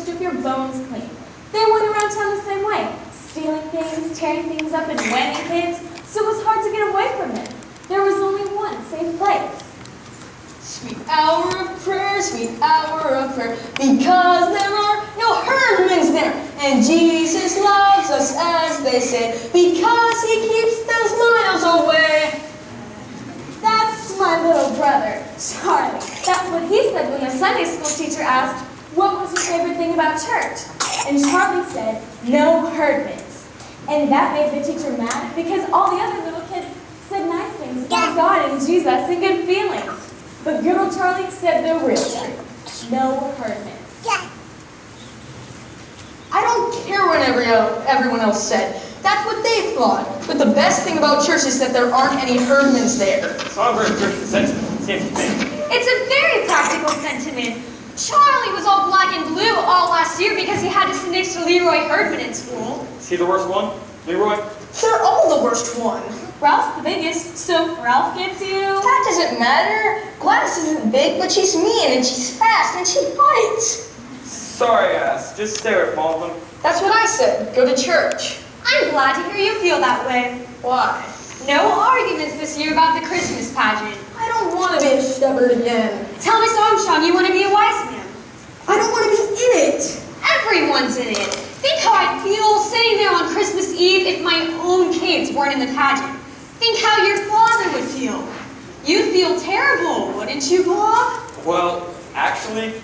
strip your bones clean. They went around town the same way, stealing things, tearing things up, and whacking kids, so it was hard to get away from them. There was only one safe place. Sweet hour of prayer, because there are no herdmans there. And Jesus loves us, as they say, because he keeps those miles away. That's my little brother, Charlie. That's what he said when the Sunday school teacher asked, what was your favorite thing about church? And Charlie said, no herdmans. And that made the teacher mad because all the other little kids said nice things about God and Jesus and good feelings. But good old Charlie said the real truth. No herdmans. I don't care what everyone else said. That's what they thought. But the best thing about church is that there aren't any herdmans there. It's not a very Christian sentiment, seems to me. It's a very practical sentiment. Charlie was all black and blue all last year because he had to sit next to Leroy Herdman in school. Is he the worst one? Leroy? They're all the worst one. Ralph's the biggest, so if Ralph gets you... That doesn't matter. Gladys isn't big, but she's mean and she's fast and she fights. Sorry, ass. Just stay away from all of them. That's what I said. Go to church. I'm glad to hear you feel that way. Why? No arguments this year about the Christmas pageant. I don't want to be a shepherd again. Tell Miss Armstrong you want to be a wise man. I don't want to be in it. Everyone's in it. Think how I'd feel sitting there on Christmas Eve if my own kids weren't in the pageant. Think how your father would feel. You'd feel terrible, wouldn't you, Bob? Well, actually,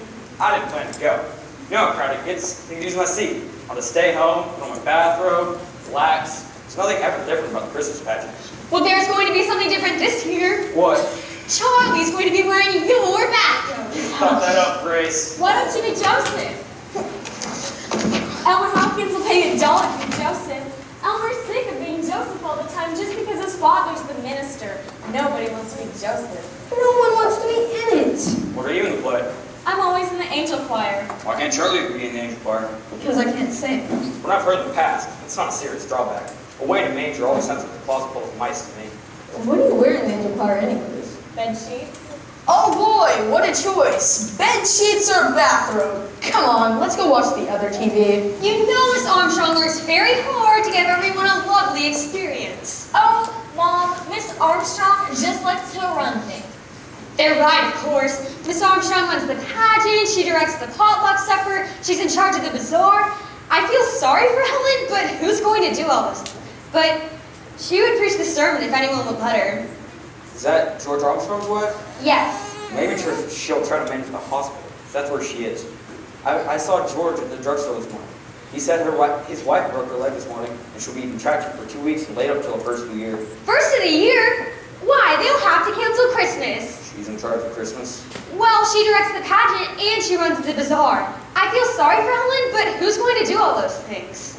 I didn't plan to go. You know how crowded it gets. You can use my seat. I'll just stay home, put on my bathrobe, relax. There's nothing ever different about the Christmas pageant. Well, there's going to be something different this year. What? Charlie's going to be wearing your bathrobe. Thought that up, Grace. Why don't you be Joseph? Elmer Hopkins will pay $1 to be Joseph. Elmer's sick of being Joseph all the time just because his father's the minister. Nobody wants to be Joseph. No one wants to be in it. What are you in the play? I'm always in the angel choir. Why can't Charlie be in the angel choir? Because I can't sing. What I've heard in the past, it's not a serious drawback. A way to major always sounds like a closet full of mice to me. What do you wear in the angel choir anyways? Bed sheets. Oh boy, what a choice. Bed sheets or bathrobe? Come on, let's go watch the other TV. You know Miss Armstrong works very hard to give everyone a lovely experience. Oh, Mom, Miss Armstrong just likes to run things. They're right, of course. Miss Armstrong runs the pageant, she directs the potluck supper, she's in charge of the bazaar. I feel sorry for Helen, but who's going to do all this? But she would preach the sermon if anyone would let her. Is that George Armstrong's wife? Yes. Maybe she'll try to manage the hospital. That's where she is. I saw George at the drugstore this morning. He said his wife broke her leg this morning, and she'll be in traction for 2 weeks and laid up till the first of the year. First of the year? Why? They'll have to cancel Christmas. She's in charge of Christmas. Well, she directs the pageant and she runs the bazaar. I feel sorry for Helen, but who's going to do all those things?